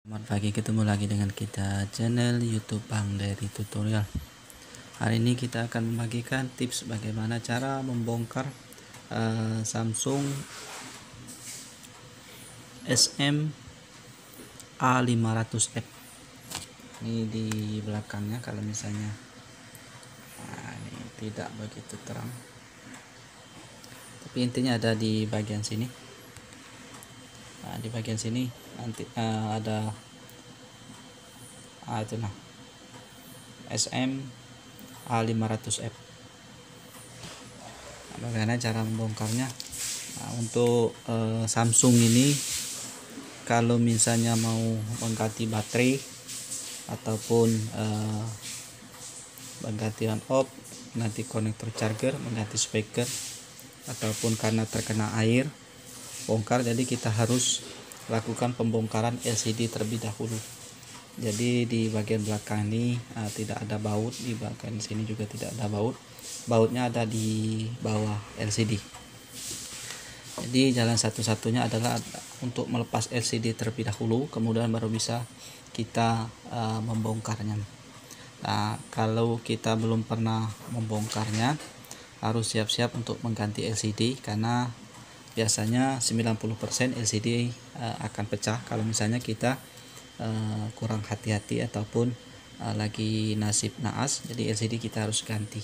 Selamat pagi, ketemu lagi dengan kita channel YouTube Bang Dari Tutorial. Hari ini kita akan membagikan tips bagaimana cara membongkar Samsung SM A500F. Ini di belakangnya, kalau misalnya ini tidak begitu terang, tapi intinya ada di bagian sini. Di bagian sini nanti ada itu SM A500F. Bagaimana cara membongkarnya? Untuk Samsung ini, kalau misalnya mau mengganti baterai ataupun mengganti on off, mengganti konektor charger, mengganti speaker, ataupun karena terkena air bongkar, jadi kita harus lakukan pembongkaran LCD terlebih dahulu. Jadi di bagian belakang ini tidak ada baut, di bagian sini juga tidak ada baut. Bautnya ada di bawah LCD. Jadi jalan satu-satunya adalah untuk melepas LCD terlebih dahulu, kemudian baru bisa kita membongkarnya. Nah, kalau kita belum pernah membongkarnya, harus siap-siap untuk mengganti LCD, karena biasanya 90% LCD akan pecah kalau misalnya kita kurang hati-hati ataupun lagi nasib naas. Jadi LCD kita harus ganti.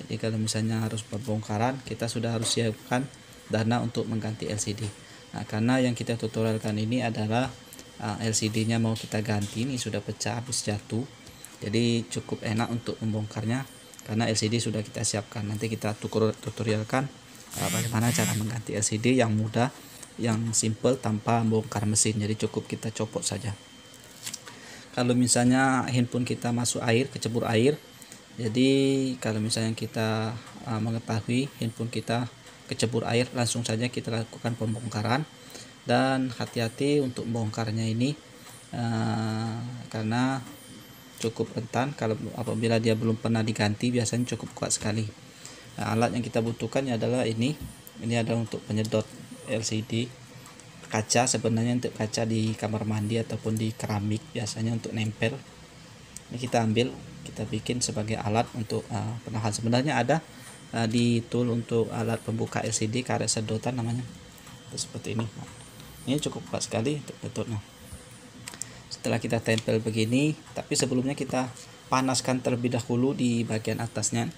Jadi kalau misalnya harus pembongkaran, kita sudah harus siapkan dana untuk mengganti LCD. Nah, karena yang kita tutorialkan ini adalah LCD-nya mau kita ganti, ini sudah pecah habis jatuh. Jadi cukup enak untuk membongkarnya karena LCD sudah kita siapkan. Nanti kita tutorialkan bagaimana cara mengganti LCD yang mudah, yang simple, tanpa bongkar mesin. Jadi cukup kita copot saja. Kalau misalnya handphone kita masuk air, kecebur air, jadi kalau misalnya kita mengetahui handphone kita kecebur air, langsung saja kita lakukan pembongkaran. Dan hati-hati untuk membongkarnya ini karena cukup rentan. Kalau apabila dia belum pernah diganti, biasanya cukup kuat sekali. Nah, alat yang kita butuhkan adalah ini adalah untuk penyedot LCD kaca. Sebenarnya untuk kaca di kamar mandi ataupun di keramik, biasanya untuk nempel. Ini kita ambil, kita bikin sebagai alat untuk penahan. Sebenarnya ada di tool untuk alat pembuka LCD, karet sedotan namanya, seperti ini. Ini cukup kuat sekali untuk tutupnya. Setelah kita tempel begini, tapi sebelumnya kita panaskan terlebih dahulu di bagian atasnya.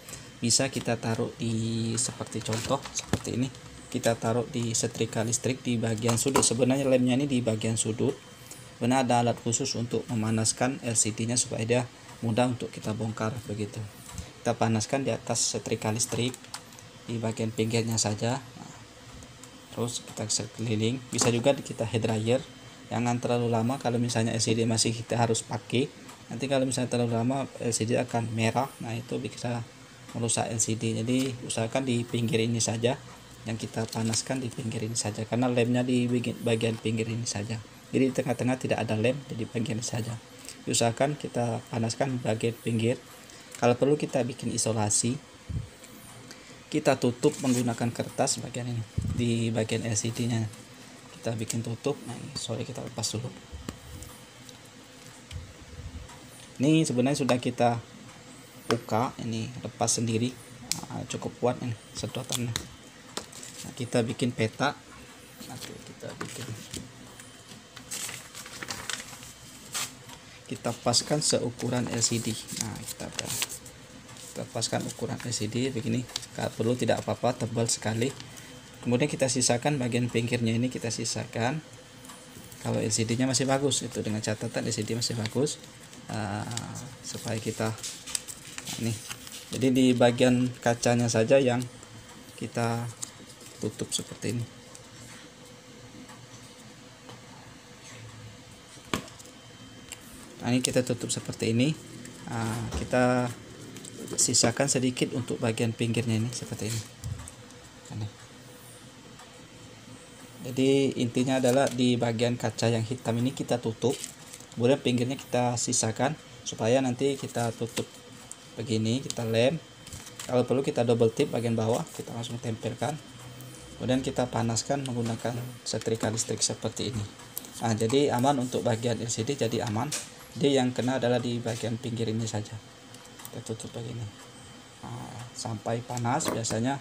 Bisa kita taruh di seperti contoh seperti ini, kita taruh di setrika listrik di bagian sudut. Sebenarnya lemnya ini di bagian sudut. Benar, ada alat khusus untuk memanaskan LCD-nya supaya dia mudah untuk kita bongkar begitu. Kita panaskan di atas setrika listrik di bagian pinggirnya saja. Terus kita sekeliling. Bisa juga kita hair dryer, jangan terlalu lama. Kalau misalnya LCD masih kita harus pakai, nanti kalau misalnya terlalu lama LCD akan merah. Nah, itu bisa merusak LCD. Jadi usahakan di pinggir ini saja, yang kita panaskan di pinggir ini saja, karena lemnya di bagian pinggir ini saja. Jadi di tengah-tengah tidak ada lem, jadi bagian ini saja. Usahakan kita panaskan bagian pinggir. Kalau perlu kita bikin isolasi, kita tutup menggunakan kertas bagian ini di bagian LCD nya, kita bikin tutup. Nah, sorry, kita lepas dulu. Ini sebenarnya sudah kita buka, ini lepas sendiri. Cukup kuat ini sedotannya. Nah, kita bikin peta. Nanti kita paskan seukuran LCD. Nah, kita paskan ukuran LCD begini. Kalau perlu tidak apa-apa, tebal sekali. Kemudian kita sisakan bagian pinggirnya ini, kita sisakan. Kalau LCD-nya masih bagus, itu dengan catatan LCD masih bagus, supaya kita ini. Jadi di bagian kacanya saja yang kita tutup seperti ini. Nah, ini kita tutup seperti ini. Kita sisakan sedikit untuk bagian pinggirnya ini seperti ini. Jadi intinya adalah di bagian kaca yang hitam ini kita tutup, kemudian pinggirnya kita sisakan supaya nanti kita tutup begini, kita lem. Kalau perlu kita double tip bagian bawah, kita langsung tempelkan. Kemudian kita panaskan menggunakan setrika listrik seperti ini. Nah, jadi aman untuk bagian LCD, jadi aman. Jadi yang kena adalah di bagian pinggir ini saja. Kita tutup begini. Nah, sampai panas biasanya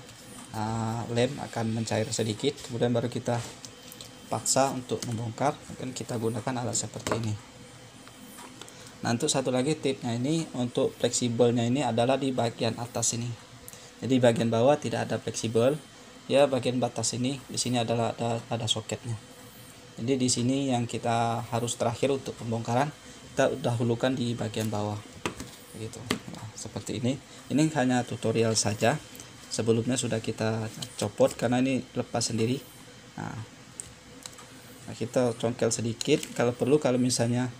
lem akan mencair sedikit, kemudian baru kita paksa untuk membongkar, dan kita gunakan alat seperti ini. Nah, untuk satu lagi tipnya ini, untuk fleksibelnya ini adalah di bagian atas ini. Jadi bagian bawah tidak ada fleksibel, ya bagian batas ini, di sini adalah ada soketnya. Jadi di sini yang kita harus terakhir untuk pembongkaran, kita dahulukan di bagian bawah, begitu. Nah, seperti ini. Ini hanya tutorial saja. Sebelumnya sudah kita copot karena ini lepas sendiri. Nah, kita congkel sedikit. Kalau perlu, kalau misalnya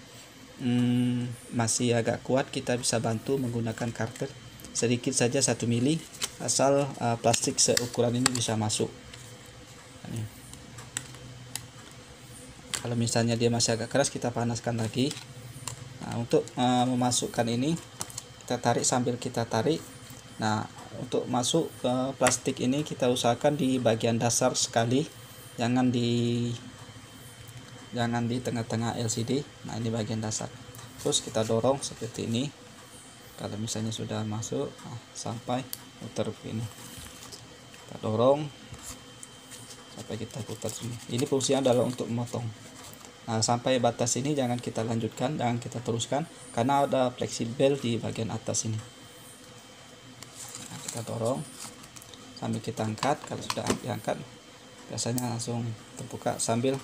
masih agak kuat, kita bisa bantu menggunakan karter sedikit saja, 1 mili, asal plastik seukuran ini bisa masuk. Ini. Kalau misalnya dia masih agak keras, kita panaskan lagi. Nah, untuk memasukkan ini, kita tarik sambil kita tarik. Nah, untuk masuk ke plastik ini kita usahakan di bagian dasar sekali, jangan di tengah-tengah LCD. Nah, ini bagian dasar. Terus kita dorong seperti ini. Kalau misalnya sudah masuk, sampai putar begini, kita dorong sampai kita putar sini. Ini fungsinya adalah untuk memotong. Nah, sampai batas ini jangan kita lanjutkan, jangan kita teruskan, karena ada fleksibel di bagian atas ini. Nah, kita dorong sambil kita angkat. Kalau sudah diangkat, biasanya langsung terbuka sambil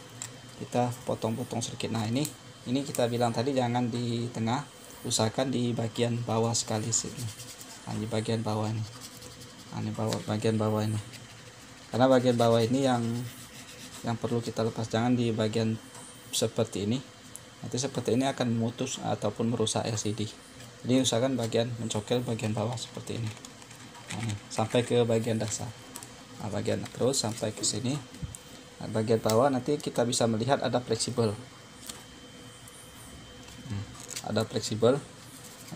kita potong-potong sedikit. Nah, ini kita bilang tadi jangan di tengah, usahakan di bagian bawah sekali sini. Nah, di bagian bawah ini. Nah, ini bagian bawah ini. Karena bagian bawah ini yang perlu kita lepas, jangan di bagian seperti ini. Nanti seperti ini akan memutus ataupun merusak LCD. Jadi usahakan bagian mencokel bagian bawah seperti ini. Nah, ini sampai ke bagian dasar. Nah, bagian terus sampai ke sini. Nah, bagian bawah nanti kita bisa melihat ada fleksibel. Ada fleksibel.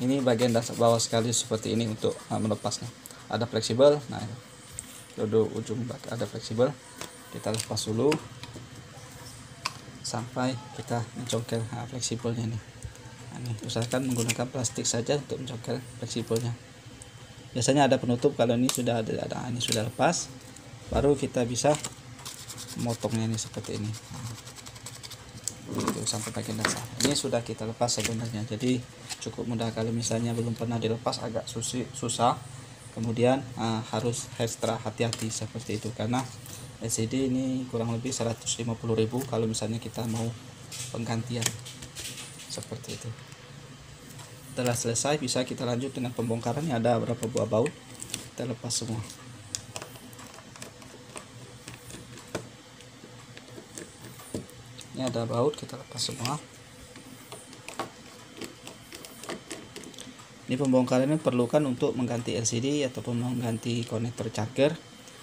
Ini bagian dasar bawah sekali seperti ini untuk melepasnya. Ada fleksibel. Nah, dua ujung ada fleksibel. Kita lepas dulu sampai kita mencongkel fleksibelnya ini. Nah, ini usahakan menggunakan plastik saja untuk mencongkel fleksibelnya. Biasanya ada penutup. Kalau ini sudah ada ini sudah lepas, baru kita bisa memotongnya ini seperti ini. Itu sampai bagian dasar. Ini sudah kita lepas sebenarnya, jadi cukup mudah. Kalau misalnya belum pernah dilepas, agak susah. Kemudian harus ekstra hati-hati seperti itu, karena LCD ini kurang lebih 150.000 kalau misalnya kita mau penggantian seperti itu. Setelah selesai, bisa kita lanjut dengan pembongkaran. Ada berapa buah baut, kita lepas semua. Ini ada baut, kita lepas semua. Ini pembongkaran ini perlukan untuk mengganti LCD ataupun mengganti konektor charger.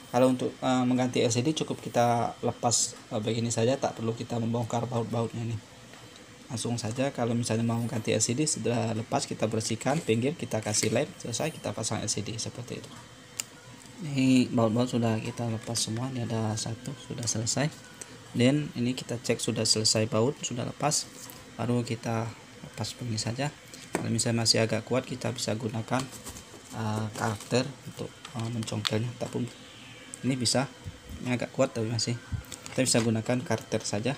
Kalau untuk mengganti LCD cukup kita lepas begini saja, tak perlu kita membongkar baut-bautnya ini. Langsung saja. Kalau misalnya mau mengganti LCD, setelah lepas kita bersihkan pinggir, kita kasih lem, selesai kita pasang LCD seperti itu. Ini baut-baut sudah kita lepas semua. Ini ada satu sudah selesai. Dan ini kita cek sudah selesai, baut sudah lepas, baru kita lepas begini saja. Kalau misalnya masih agak kuat, kita bisa gunakan karter untuk mencongkelnya. Tapi ini bisa, ini agak kuat tapi masih, kita bisa gunakan karter saja.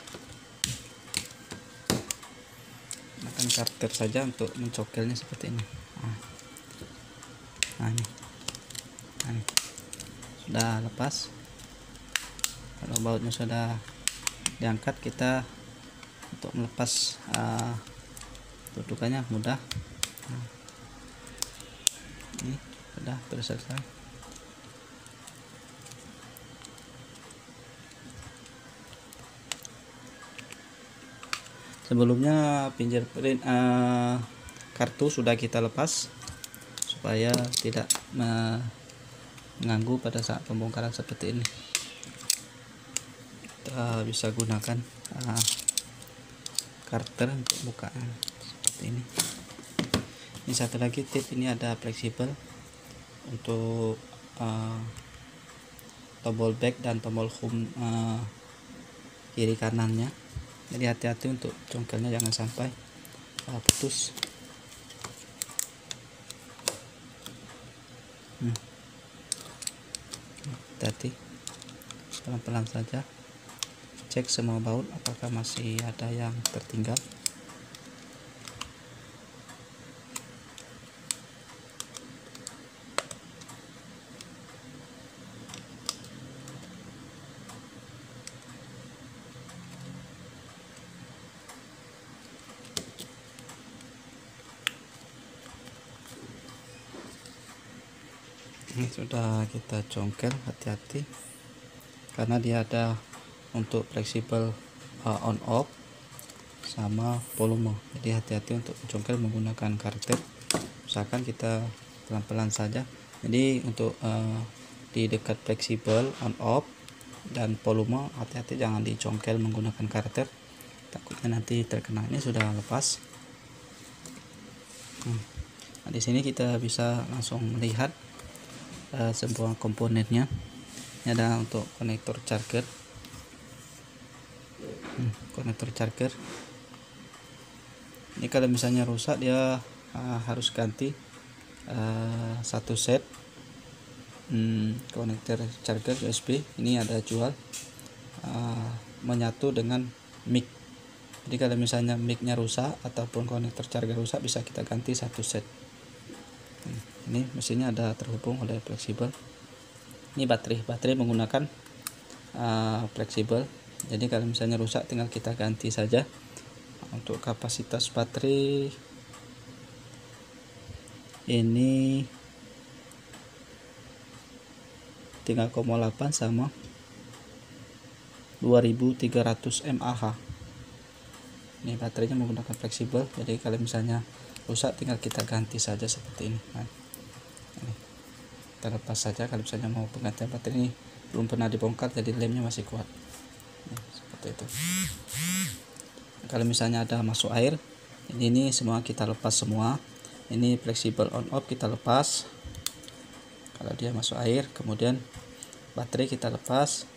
Gunakan karter saja untuk mencongkelnya seperti ini. Nah, ini sudah lepas. Kalau bautnya sudah diangkat, kita untuk melepas tutupannya mudah. Nah, ini sudah selesai. Sebelumnya fingerprint kartu sudah kita lepas supaya tidak mengganggu pada saat pembongkaran seperti ini. Kita bisa gunakan karter untuk bukaan seperti ini. Ini satu lagi tip, ini ada fleksibel untuk tombol back dan tombol home kiri kanannya. Jadi hati-hati untuk congkelnya, jangan sampai putus. Hati-hati, pelan-pelan saja. Cek semua baut apakah masih ada yang tertinggal. Ini sudah kita congkel, hati-hati karena dia ada untuk fleksibel on off sama volume. Jadi hati-hati untuk congkel menggunakan karet. Usahakan kita pelan-pelan saja. Jadi untuk di dekat fleksibel on off dan volume, hati-hati jangan dicongkel menggunakan karet, takutnya nanti terkena. Ini sudah lepas. Nah, di sini kita bisa langsung melihat semua komponennya. Ini ada untuk konektor charger, konektor charger. Ini kalau misalnya rusak dia harus ganti satu set konektor charger USB. Ini ada jual menyatu dengan mic. Jadi kalau misalnya micnya rusak ataupun konektor charger rusak, bisa kita ganti satu set. Ini mesinnya ada terhubung oleh fleksibel. Ini baterai menggunakan fleksibel. Jadi kalau misalnya rusak tinggal kita ganti saja. Untuk kapasitas baterai ini 3,8 sama 2300 mAh. Ini baterainya menggunakan fleksibel, jadi kalau misalnya rusak tinggal kita ganti saja seperti ini. Nah, ini kita lepas saja. Kalau misalnya mau penggantian baterai, ini belum pernah dibongkar jadi lemnya masih kuat. Nah, seperti itu. Kalau misalnya ada masuk air, ini semua kita lepas semua. Ini fleksibel on off kita lepas. Kalau dia masuk air, kemudian baterai kita lepas,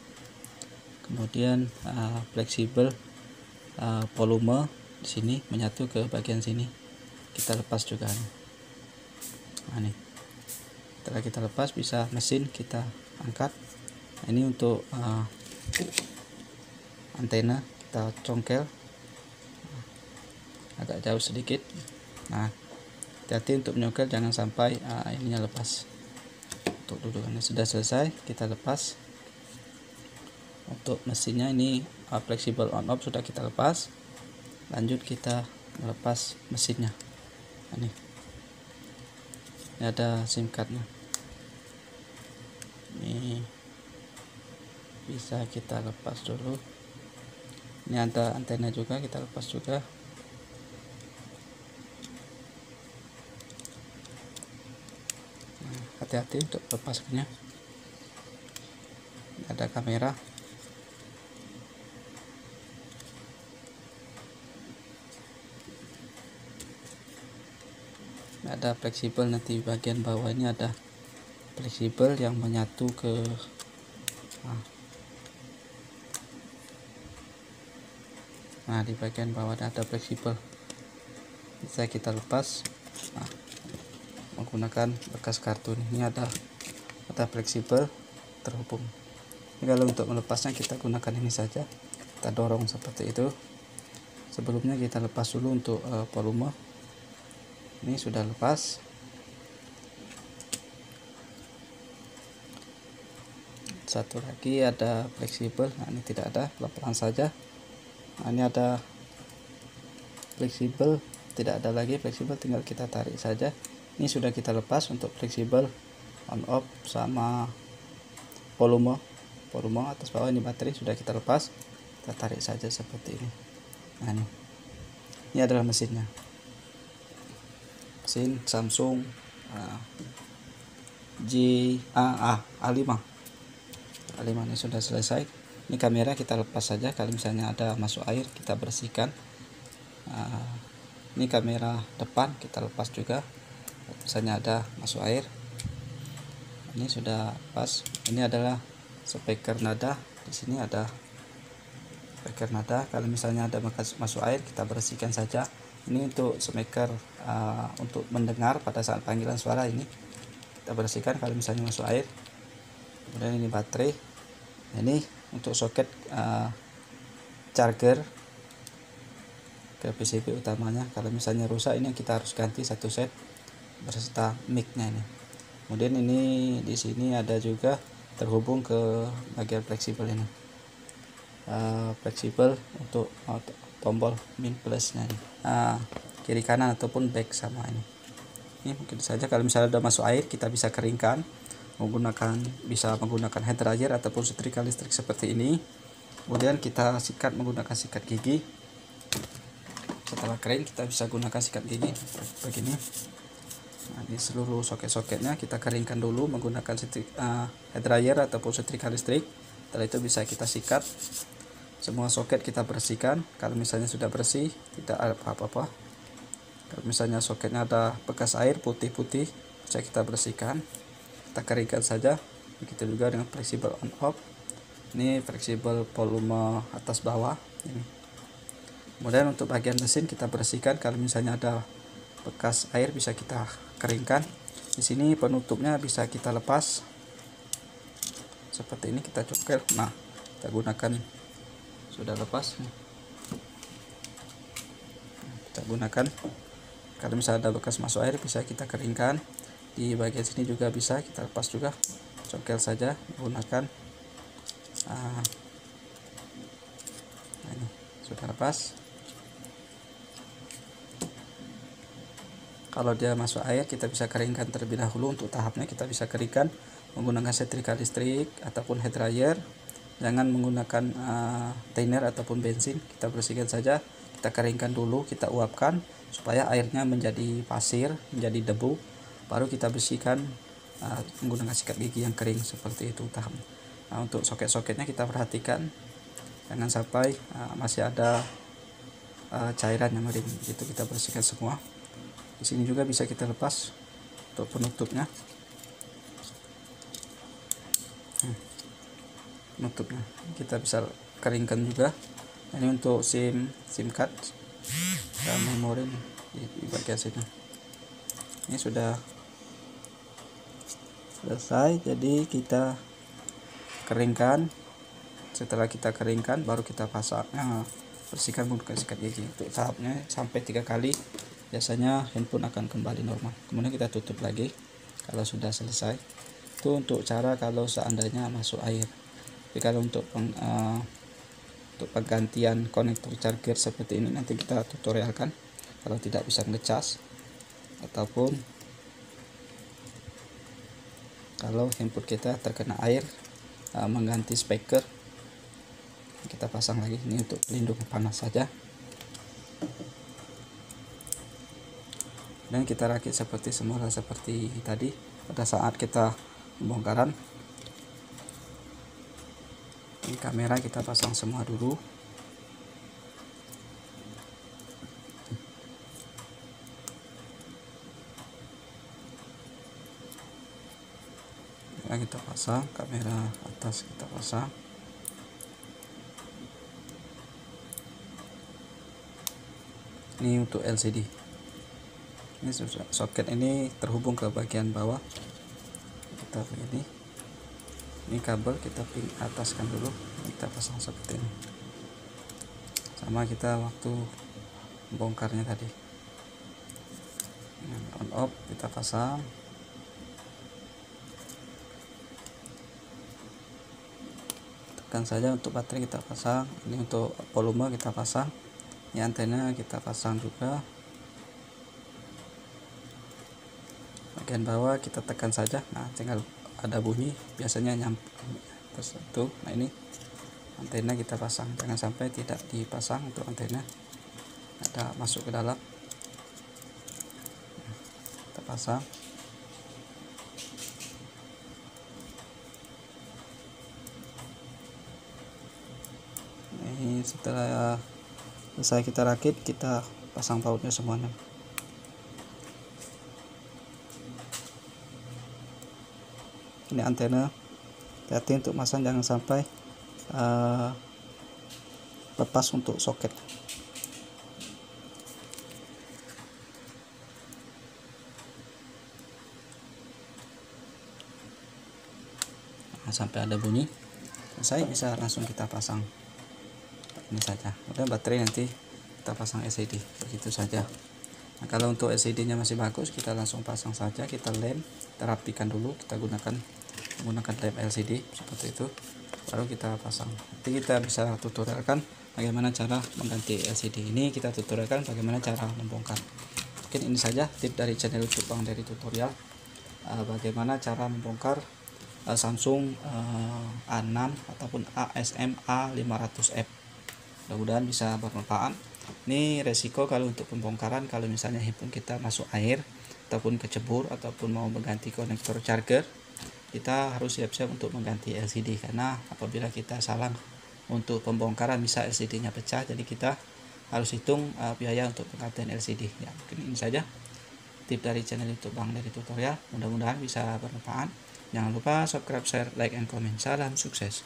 kemudian fleksibel volume di sini menyatu ke bagian sini kita lepas juga. Nah, ini setelah kita lepas, bisa mesin kita angkat. Nah, ini untuk antena kita congkel agak jauh sedikit. Nah, hati-hati untuk menyongkel, jangan sampai ininya lepas. Untuk dudukannya sudah selesai, kita lepas. Untuk mesinnya ini fleksibel on off sudah kita lepas. Lanjut kita melepas mesinnya. Ini ada SIM cardnya. Ini bisa kita lepas dulu. Ini ada antena juga, kita lepas juga. Hati-hati untuk lepaskannya. Ada kamera. Ada fleksibel, nanti bagian bawah ini ada fleksibel yang menyatu ke nah di bagian bawah ada fleksibel, bisa kita lepas menggunakan bekas kartu. Ini ada fleksibel terhubung. Ini kalau untuk melepasnya kita gunakan ini saja, kita dorong seperti itu. Sebelumnya kita lepas dulu untuk volume. Ini sudah lepas. Satu lagi ada fleksibel. Nah, ini tidak ada, pelan-pelan saja. Nah, ini ada fleksibel, tidak ada lagi fleksibel, tinggal kita tarik saja. Ini sudah kita lepas untuk fleksibel on off sama volume atas bawah. Ini baterai sudah kita lepas, kita tarik saja seperti ini. Nah, ini adalah mesinnya, mesin Samsung A5 ini sudah selesai. Ini kamera kita lepas saja. Kalau misalnya ada masuk air, kita bersihkan. Ini kamera depan kita lepas juga, misalnya ada masuk air. Ini sudah pas. Ini adalah speaker nada. Di sini ada speaker nada. Kalau misalnya ada bekas masuk air, kita bersihkan saja. Ini untuk speaker untuk mendengar pada saat panggilan suara, ini kita bersihkan kalau misalnya masuk air. Kemudian ini baterai. Ini untuk soket charger ke PCB utamanya. Kalau misalnya rusak, ini kita harus ganti satu set beserta mic-nya ini. Kemudian ini di sini ada juga terhubung ke bagian fleksibel ini. Fleksibel untuk tombol min plusnya ini. Kiri kanan ataupun back sama ini. Ini mungkin saja kalau misalnya sudah masuk air, kita bisa keringkan bisa menggunakan head dryer ataupun setrika listrik seperti ini. Kemudian kita sikat menggunakan sikat gigi. Setelah kering, kita bisa gunakan sikat gigi begini. Nah, di seluruh soket-soketnya kita keringkan dulu menggunakan head dryer ataupun setrika listrik. Setelah itu bisa kita sikat. Semua soket kita bersihkan. Kalau misalnya sudah bersih, tidak ada apa-apa. Kalau misalnya soketnya ada bekas air putih-putih, bisa kita bersihkan. Kita keringkan saja. Begitu juga dengan fleksibel on off. Ini fleksibel volume atas bawah ini. Kemudian untuk bagian mesin kita bersihkan. Kalau misalnya ada bekas air, bisa kita keringkan. Di sini penutupnya bisa kita lepas seperti ini, kita cokel. Nah, kita gunakan, sudah lepas, kita gunakan. Kalau misalnya ada bekas masuk air, bisa kita keringkan. Di bagian sini juga bisa kita lepas juga, cokel saja menggunakan. Nah, ini sudah lepas. Kalau dia masuk air, kita bisa keringkan terlebih dahulu. Untuk tahapnya kita bisa keringkan menggunakan setrika listrik ataupun head dryer. Jangan menggunakan thinner ataupun bensin. Kita bersihkan saja, kita keringkan dulu, kita uapkan supaya airnya menjadi pasir, menjadi debu. Baru kita bersihkan menggunakan sikat gigi yang kering seperti itu tahapnya. Nah, untuk soket-soketnya kita perhatikan jangan sampai masih ada cairan yang mering. Itu kita bersihkan semua. Di sini juga bisa kita lepas untuk penutupnya. Penutupnya kita bisa keringkan juga. Ini untuk SIM card dan memori di bagian sini. Ini sudah selesai, jadi kita keringkan. Setelah kita keringkan, baru kita pasang. Bersihkan menggunakan sikat gigi. Untuk tahapnya sampai 3 kali, biasanya handphone akan kembali normal. Kemudian kita tutup lagi kalau sudah selesai. Itu untuk cara kalau seandainya masuk air. Tapi kalau untuk penggantian konektor charger seperti ini, nanti kita tutorialkan kalau tidak bisa ngecas ataupun kalau handphone kita terkena air, mengganti speaker, kita pasang lagi. Ini untuk pelindung panas saja. Dan kita rakit seperti semula seperti tadi pada saat kita pembongkaran. Ini kamera kita pasang semua dulu. Ya, kita pasang kamera atas, kita pasang. Ini untuk LCD. Ini soket ini terhubung ke bagian bawah. Kita begini. Ini kabel kita pin ataskan dulu, kita pasang seperti ini. Sama kita waktu bongkarnya tadi. On off kita pasang. Tekan saja. Untuk baterai kita pasang. Ini untuk volume kita pasang. Ini antena kita pasang juga. Bagian bawah kita tekan saja. Nah, tinggal ada bunyi, biasanya nyampe tersentuh. Nah, ini antena kita pasang, jangan sampai tidak dipasang. Untuk antena ada masuk ke dalam, kita pasang. Ini setelah selesai kita rakit, kita pasang bautnya semuanya. Ini antena, hati-hati untuk masang, jangan sampai lepas untuk soket. Nah, sampai ada bunyi selesai, bisa langsung kita pasang ini saja. Udah baterai nanti kita pasang LCD, begitu saja. Nah, kalau untuk LCD nya masih bagus, kita langsung pasang saja, kita lem, kita rapikan dulu, kita menggunakan lem LCD seperti itu, baru kita pasang. Nanti kita bisa tutorialkan bagaimana cara mengganti LCD. Ini kita tutorialkan bagaimana cara membongkar. Mungkin ini saja tip dari channel YouTube Bang Dery Tutorial, bagaimana cara membongkar Samsung A6 ataupun ASM A500F. Mudah-mudahan bisa bermanfaat. Ini resiko kalau untuk pembongkaran, kalau misalnya handphone kita masuk air ataupun kecebur ataupun mau mengganti konektor charger, kita harus siap-siap untuk mengganti LCD, karena apabila kita salah untuk pembongkaran bisa LCD-nya pecah, jadi kita harus hitung biaya untuk penggantian LCD. Ya, mungkin ini saja tip dari channel YouTube Bang Dery Tutorial, mudah-mudahan bisa bermanfaat. Jangan lupa subscribe, share, like, and comment. Salam sukses.